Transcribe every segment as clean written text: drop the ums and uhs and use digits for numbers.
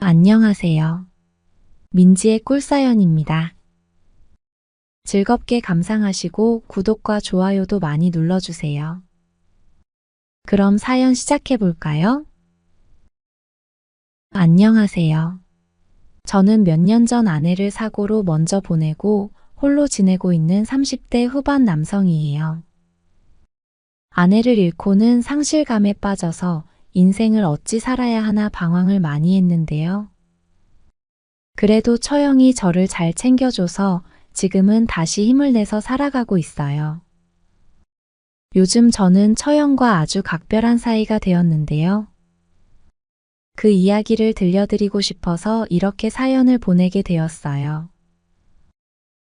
안녕하세요. 민지의 꿀사연입니다. 즐겁게 감상하시고 구독과 좋아요도 많이 눌러주세요. 그럼 사연 시작해 볼까요? 안녕하세요. 저는 몇 년 전 아내를 사고로 먼저 보내고 홀로 지내고 있는 30대 후반 남성이에요. 아내를 잃고는 상실감에 빠져서 인생을 어찌 살아야 하나 방황을 많이 했는데요. 그래도 처형이 저를 잘 챙겨줘서 지금은 다시 힘을 내서 살아가고 있어요. 요즘 저는 처형과 아주 각별한 사이가 되었는데요. 그 이야기를 들려드리고 싶어서 이렇게 사연을 보내게 되었어요.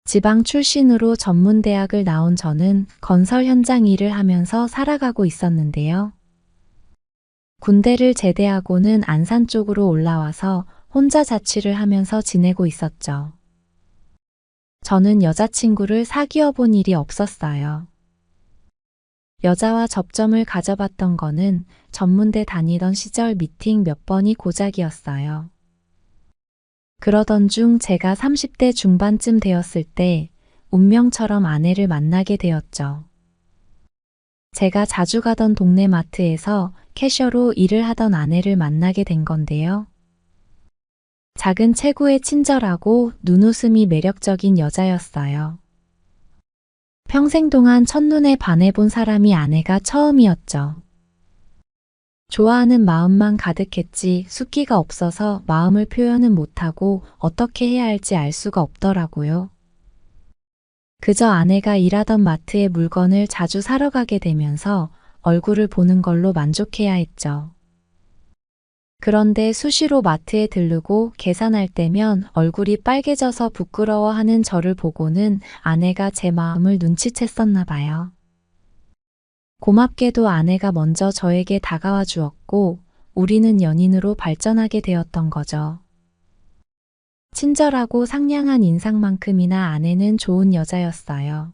지방 출신으로 전문대학을 나온 저는 건설 현장 일을 하면서 살아가고 있었는데요. 군대를 제대하고는 안산 쪽으로 올라와서 혼자 자취를 하면서 지내고 있었죠. 저는 여자친구를 사귀어 본 일이 없었어요. 여자와 접점을 가져봤던 거는 전문대 다니던 시절 미팅 몇 번이 고작이었어요. 그러던 중 제가 30대 중반쯤 되었을 때 운명처럼 아내를 만나게 되었죠. 제가 자주 가던 동네 마트에서 캐셔로 일을 하던 아내를 만나게 된 건데요. 작은 체구에 친절하고 눈웃음이 매력적인 여자였어요. 평생 동안 첫눈에 반해본 사람이 아내가 처음이었죠. 좋아하는 마음만 가득했지 숫기가 없어서 마음을 표현은 못하고 어떻게 해야 할지 알 수가 없더라고요. 그저 아내가 일하던 마트에 물건을 자주 사러 가게 되면서 얼굴을 보는 걸로 만족해야 했죠. 그런데 수시로 마트에 들르고 계산할 때면 얼굴이 빨개져서 부끄러워하는 저를 보고는 아내가 제 마음을 눈치챘었나 봐요. 고맙게도 아내가 먼저 저에게 다가와 주었고 우리는 연인으로 발전하게 되었던 거죠. 친절하고 상냥한 인상만큼이나 아내는 좋은 여자였어요.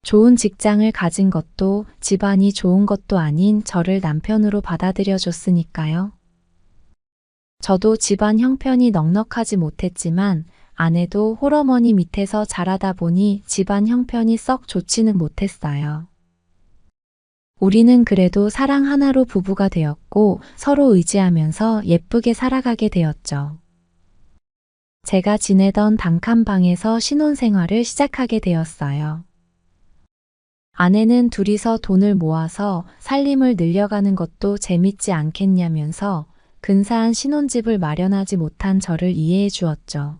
좋은 직장을 가진 것도 집안이 좋은 것도 아닌 저를 남편으로 받아들여 줬으니까요. 저도 집안 형편이 넉넉하지 못했지만 아내도 홀어머니 밑에서 자라다 보니 집안 형편이 썩 좋지는 못했어요. 우리는 그래도 사랑 하나로 부부가 되었고 서로 의지하면서 예쁘게 살아가게 되었죠. 제가 지내던 단칸방에서 신혼생활을 시작하게 되었어요. 아내는 둘이서 돈을 모아서 살림을 늘려가는 것도 재밌지 않겠냐면서 근사한 신혼집을 마련하지 못한 저를 이해해 주었죠.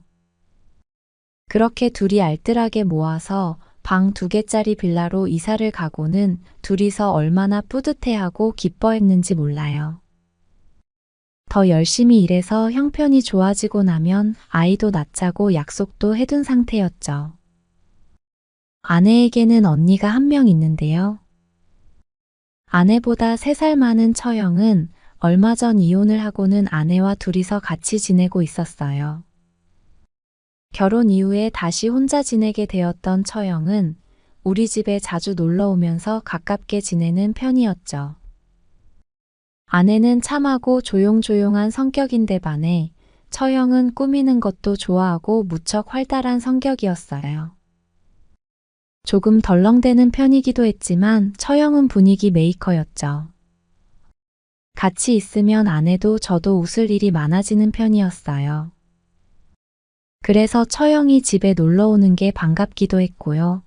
그렇게 둘이 알뜰하게 모아서 방 2개짜리 빌라로 이사를 가고는 둘이서 얼마나 뿌듯해하고 기뻐했는지 몰라요. 더 열심히 일해서 형편이 좋아지고 나면 아이도 낳자고 약속도 해둔 상태였죠. 아내에게는 언니가 한 명 있는데요. 아내보다 3살 많은 처형은 얼마 전 이혼을 하고는 아내와 둘이서 같이 지내고 있었어요. 결혼 이후에 다시 혼자 지내게 되었던 처형은 우리 집에 자주 놀러 오면서 가깝게 지내는 편이었죠. 아내는 참하고 조용조용한 성격인데 반해 처형은 꾸미는 것도 좋아하고 무척 활달한 성격이었어요. 조금 덜렁대는 편이기도 했지만 처형은 분위기 메이커였죠. 같이 있으면 아내도 저도 웃을 일이 많아지는 편이었어요. 그래서 처형이 집에 놀러 오는 게 반갑기도 했고요.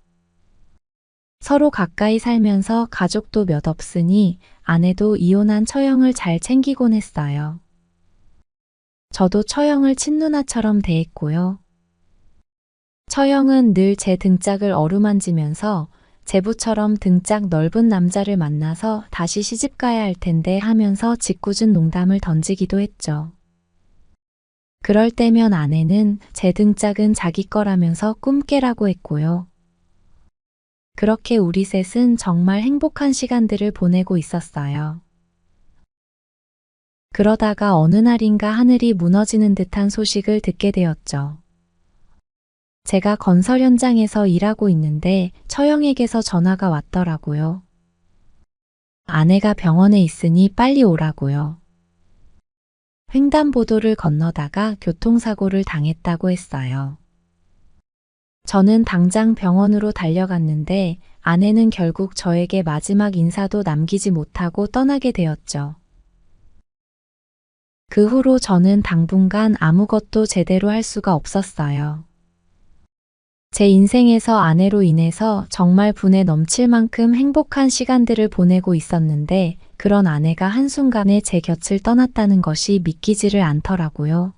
서로 가까이 살면서 가족도 몇 없으니 아내도 이혼한 처형을 잘 챙기곤 했어요. 저도 처형을 친누나처럼 대했고요. 처형은 늘 제 등짝을 어루만지면서 제부처럼 등짝 넓은 남자를 만나서 다시 시집 가야 할 텐데 하면서 짓궂은 농담을 던지기도 했죠. 그럴 때면 아내는 제 등짝은 자기 거라면서 꿈깨라고 했고요. 그렇게 우리 셋은 정말 행복한 시간들을 보내고 있었어요. 그러다가 어느 날인가 하늘이 무너지는 듯한 소식을 듣게 되었죠. 제가 건설 현장에서 일하고 있는데 처형에게서 전화가 왔더라고요. 아내가 병원에 있으니 빨리 오라고요. 횡단보도를 건너다가 교통사고를 당했다고 했어요. 저는 당장 병원으로 달려갔는데 아내는 결국 저에게 마지막 인사도 남기지 못하고 떠나게 되었죠. 그 후로 저는 당분간 아무것도 제대로 할 수가 없었어요. 제 인생에서 아내로 인해서 정말 분에 넘칠 만큼 행복한 시간들을 보내고 있었는데 그런 아내가 한순간에 제 곁을 떠났다는 것이 믿기지를 않더라고요.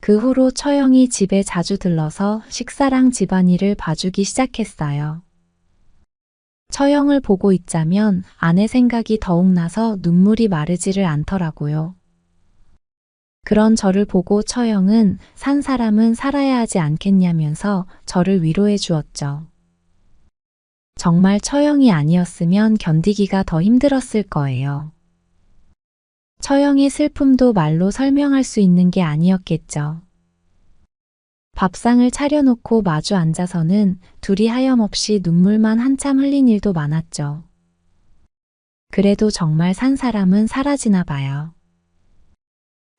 그 후로 처형이 집에 자주 들러서 식사랑 집안일을 봐주기 시작했어요. 처형을 보고 있자면 아내 생각이 더욱 나서 눈물이 마르지를 않더라고요. 그런 저를 보고 처형은 산 사람은 살아야 하지 않겠냐면서 저를 위로해 주었죠. 정말 처형이 아니었으면 견디기가 더 힘들었을 거예요. 처형의 슬픔도 말로 설명할 수 있는 게 아니었겠죠. 밥상을 차려놓고 마주 앉아서는 둘이 하염없이 눈물만 한참 흘린 일도 많았죠. 그래도 정말 산 사람은 사라지나 봐요.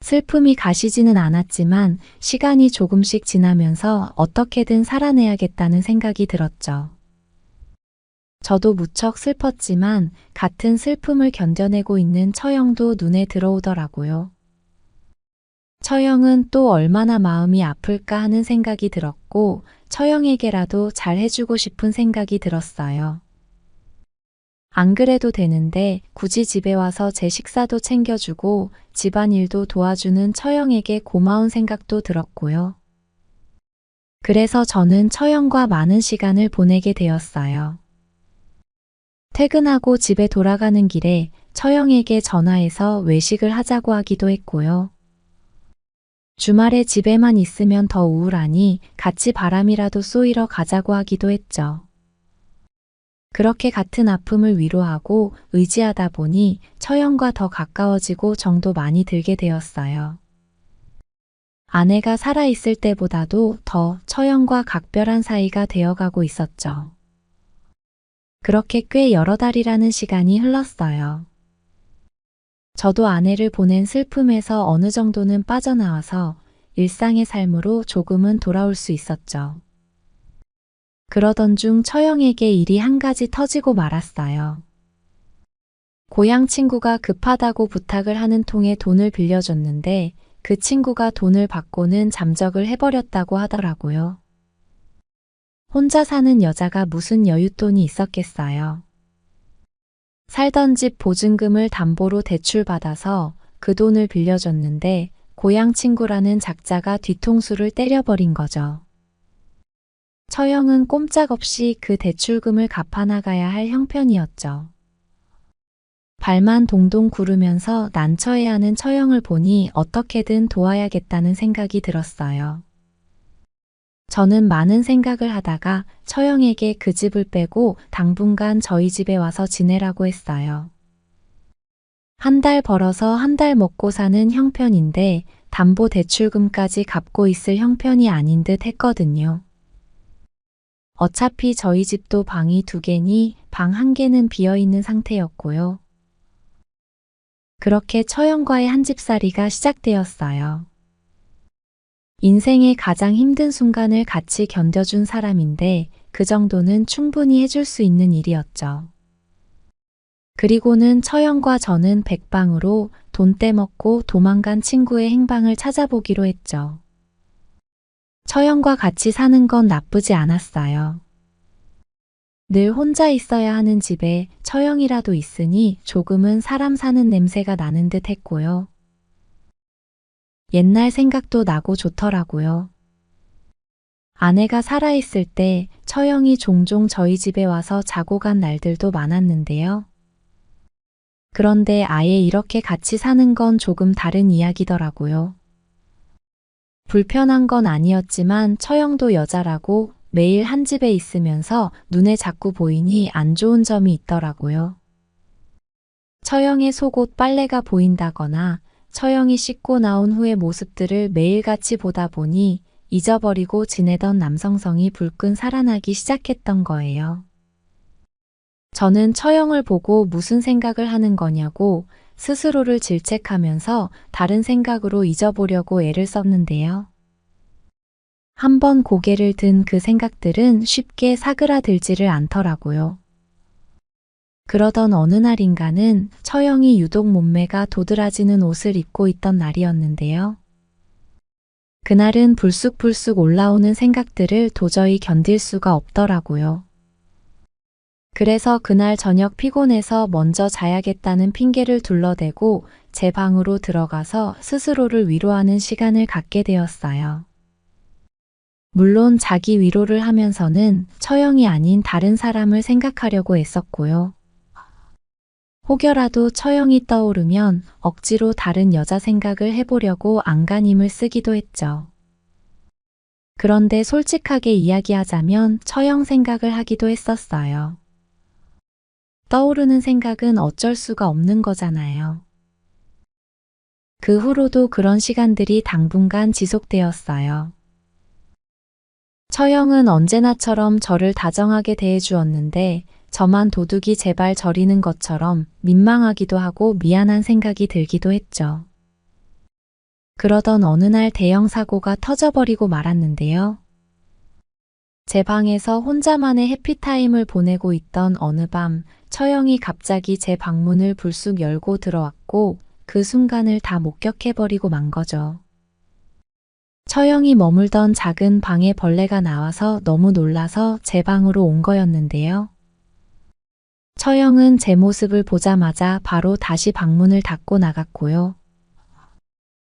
슬픔이 가시지는 않았지만 시간이 조금씩 지나면서 어떻게든 살아내야겠다는 생각이 들었죠. 저도 무척 슬펐지만 같은 슬픔을 견뎌내고 있는 처형도 눈에 들어오더라고요. 처형은 또 얼마나 마음이 아플까 하는 생각이 들었고 처형에게라도 잘 해주고 싶은 생각이 들었어요. 안 그래도 되는데 굳이 집에 와서 제 식사도 챙겨주고 집안일도 도와주는 처형에게 고마운 생각도 들었고요. 그래서 저는 처형과 많은 시간을 보내게 되었어요. 퇴근하고 집에 돌아가는 길에 처형에게 전화해서 외식을 하자고 하기도 했고요. 주말에 집에만 있으면 더 우울하니 같이 바람이라도 쏘이러 가자고 하기도 했죠. 그렇게 같은 아픔을 위로하고 의지하다 보니 처형과 더 가까워지고 정도 많이 들게 되었어요. 아내가 살아있을 때보다도 더 처형과 각별한 사이가 되어가고 있었죠. 그렇게 꽤 여러 달이라는 시간이 흘렀어요. 저도 아내를 보낸 슬픔에서 어느 정도는 빠져나와서 일상의 삶으로 조금은 돌아올 수 있었죠. 그러던 중 처형에게 일이 한 가지 터지고 말았어요. 고향 친구가 급하다고 부탁을 하는 통에 돈을 빌려줬는데 그 친구가 돈을 받고는 잠적을 해버렸다고 하더라고요. 혼자 사는 여자가 무슨 여윳돈이 있었겠어요. 살던 집 보증금을 담보로 대출받아서 그 돈을 빌려줬는데 고향 친구라는 작자가 뒤통수를 때려버린 거죠. 처형은 꼼짝없이 그 대출금을 갚아나가야 할 형편이었죠. 발만 동동 구르면서 난처해하는 처형을 보니 어떻게든 도와야겠다는 생각이 들었어요. 저는 많은 생각을 하다가 처형에게 그 집을 빼고 당분간 저희 집에 와서 지내라고 했어요. 한 달 벌어서 한 달 먹고 사는 형편인데 담보 대출금까지 갚고 있을 형편이 아닌 듯 했거든요. 어차피 저희 집도 방이 2개니 방 1개는 비어있는 상태였고요. 그렇게 처형과의 한집살이가 시작되었어요. 인생의 가장 힘든 순간을 같이 견뎌준 사람인데 그 정도는 충분히 해줄 수 있는 일이었죠. 그리고는 처형과 저는 백방으로 돈 떼먹고 도망간 친구의 행방을 찾아보기로 했죠. 처형과 같이 사는 건 나쁘지 않았어요. 늘 혼자 있어야 하는 집에 처형이라도 있으니 조금은 사람 사는 냄새가 나는 듯 했고요. 옛날 생각도 나고 좋더라고요. 아내가 살아있을 때 처형이 종종 저희 집에 와서 자고 간 날들도 많았는데요. 그런데 아예 이렇게 같이 사는 건 조금 다른 이야기더라고요. 불편한 건 아니었지만 처형도 여자라고 매일 한 집에 있으면서 눈에 자꾸 보이니 안 좋은 점이 있더라고요. 처형의 속옷 빨래가 보인다거나 처형이 씻고 나온 후의 모습들을 매일같이 보다 보니 잊어버리고 지내던 남성성이 불끈 살아나기 시작했던 거예요. 저는 처형을 보고 무슨 생각을 하는 거냐고 스스로를 질책하면서 다른 생각으로 잊어보려고 애를 썼는데요. 한번 고개를 든 그 생각들은 쉽게 사그라들지를 않더라고요. 그러던 어느 날인가는 처형이 유독 몸매가 도드라지는 옷을 입고 있던 날이었는데요. 그날은 불쑥불쑥 올라오는 생각들을 도저히 견딜 수가 없더라고요. 그래서 그날 저녁 피곤해서 먼저 자야겠다는 핑계를 둘러대고 제 방으로 들어가서 스스로를 위로하는 시간을 갖게 되었어요. 물론 자기 위로를 하면서는 처형이 아닌 다른 사람을 생각하려고 애썼고요. 혹여라도 처형이 떠오르면 억지로 다른 여자 생각을 해보려고 안간힘을 쓰기도 했죠. 그런데 솔직하게 이야기하자면 처형 생각을 하기도 했었어요. 떠오르는 생각은 어쩔 수가 없는 거잖아요. 그 후로도 그런 시간들이 당분간 지속되었어요. 처형은 언제나처럼 저를 다정하게 대해주었는데 저만 도둑이 제발 저리는 것처럼 민망하기도 하고 미안한 생각이 들기도 했죠. 그러던 어느 날 대형 사고가 터져버리고 말았는데요. 제 방에서 혼자만의 해피타임을 보내고 있던 어느 밤 처형이 갑자기 제 방문을 불쑥 열고 들어왔고 그 순간을 다 목격해버리고 만 거죠. 처형이 머물던 작은 방에 벌레가 나와서 너무 놀라서 제 방으로 온 거였는데요. 처형은 제 모습을 보자마자 바로 다시 방문을 닫고 나갔고요.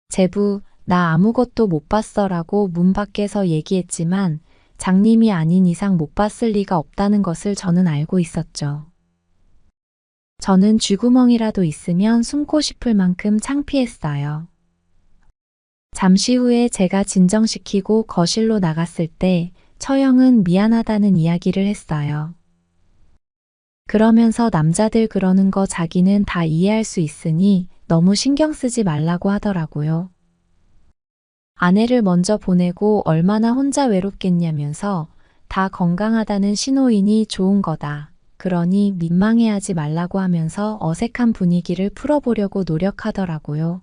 제부, 나 아무것도 못 봤어 라고 문 밖에서 얘기했지만 장님이 아닌 이상 못 봤을 리가 없다는 것을 저는 알고 있었죠. 저는 쥐구멍이라도 있으면 숨고 싶을 만큼 창피했어요. 잠시 후에 제가 진정시키고 거실로 나갔을 때 처형은 미안하다는 이야기를 했어요. 그러면서 남자들 그러는 거 자기는 다 이해할 수 있으니 너무 신경 쓰지 말라고 하더라고요. 아내를 먼저 보내고 얼마나 혼자 외롭겠냐면서 다 건강하다는 신호이니 좋은 거다. 그러니 민망해하지 말라고 하면서 어색한 분위기를 풀어보려고 노력하더라고요.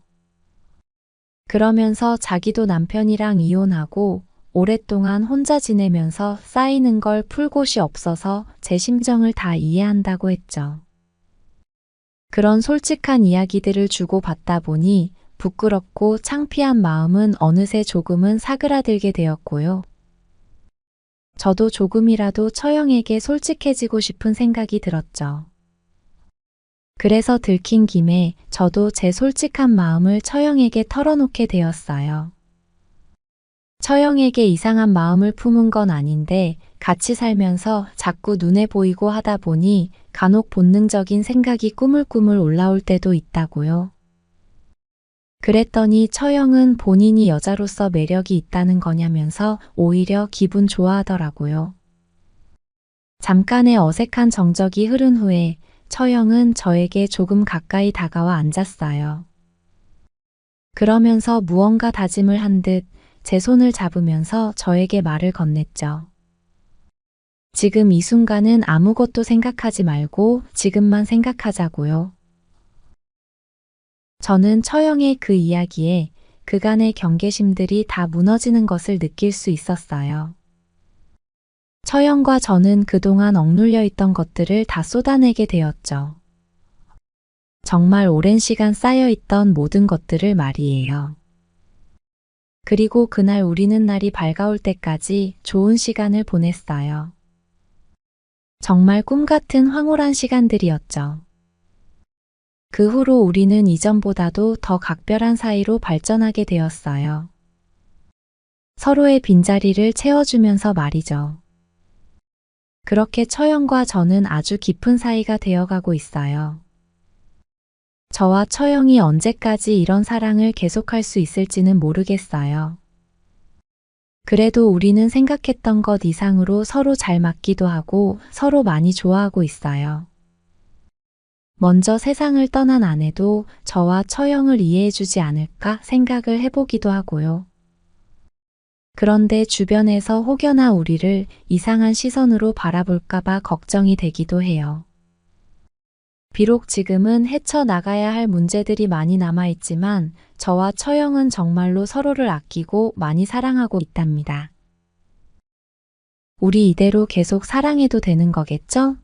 그러면서 자기도 남편이랑 이혼하고 오랫동안 혼자 지내면서 쌓이는 걸 풀 곳이 없어서 제 심정을 다 이해한다고 했죠. 그런 솔직한 이야기들을 주고받다 보니 부끄럽고 창피한 마음은 어느새 조금은 사그라들게 되었고요. 저도 조금이라도 처형에게 솔직해지고 싶은 생각이 들었죠. 그래서 들킨 김에 저도 제 솔직한 마음을 처형에게 털어놓게 되었어요. 처형에게 이상한 마음을 품은 건 아닌데 같이 살면서 자꾸 눈에 보이고 하다 보니 간혹 본능적인 생각이 꾸물꾸물 올라올 때도 있다고요. 그랬더니 처형은 본인이 여자로서 매력이 있다는 거냐면서 오히려 기분 좋아하더라고요. 잠깐의 어색한 정적이 흐른 후에 처형은 저에게 조금 가까이 다가와 앉았어요. 그러면서 무언가 다짐을 한 듯 제 손을 잡으면서 저에게 말을 건넸죠. 지금 이 순간은 아무것도 생각하지 말고 지금만 생각하자고요. 저는 처형의 그 이야기에 그간의 경계심들이 다 무너지는 것을 느낄 수 있었어요. 처형과 저는 그동안 억눌려 있던 것들을 다 쏟아내게 되었죠. 정말 오랜 시간 쌓여있던 모든 것들을 말이에요. 그리고 그날 우리는 날이 밝아올 때까지 좋은 시간을 보냈어요. 정말 꿈 같은 황홀한 시간들이었죠. 그 후로 우리는 이전보다도 더 각별한 사이로 발전하게 되었어요. 서로의 빈자리를 채워주면서 말이죠. 그렇게 처형과 저는 아주 깊은 사이가 되어가고 있어요. 저와 처형이 언제까지 이런 사랑을 계속할 수 있을지는 모르겠어요. 그래도 우리는 생각했던 것 이상으로 서로 잘 맞기도 하고 서로 많이 좋아하고 있어요. 먼저 세상을 떠난 아내도 저와 처형을 이해해주지 않을까 생각을 해보기도 하고요. 그런데 주변에서 혹여나 우리를 이상한 시선으로 바라볼까봐 걱정이 되기도 해요. 비록 지금은 헤쳐나가야 할 문제들이 많이 남아있지만 저와 처형은 정말로 서로를 아끼고 많이 사랑하고 있답니다. 우리 이대로 계속 사랑해도 되는 거겠죠?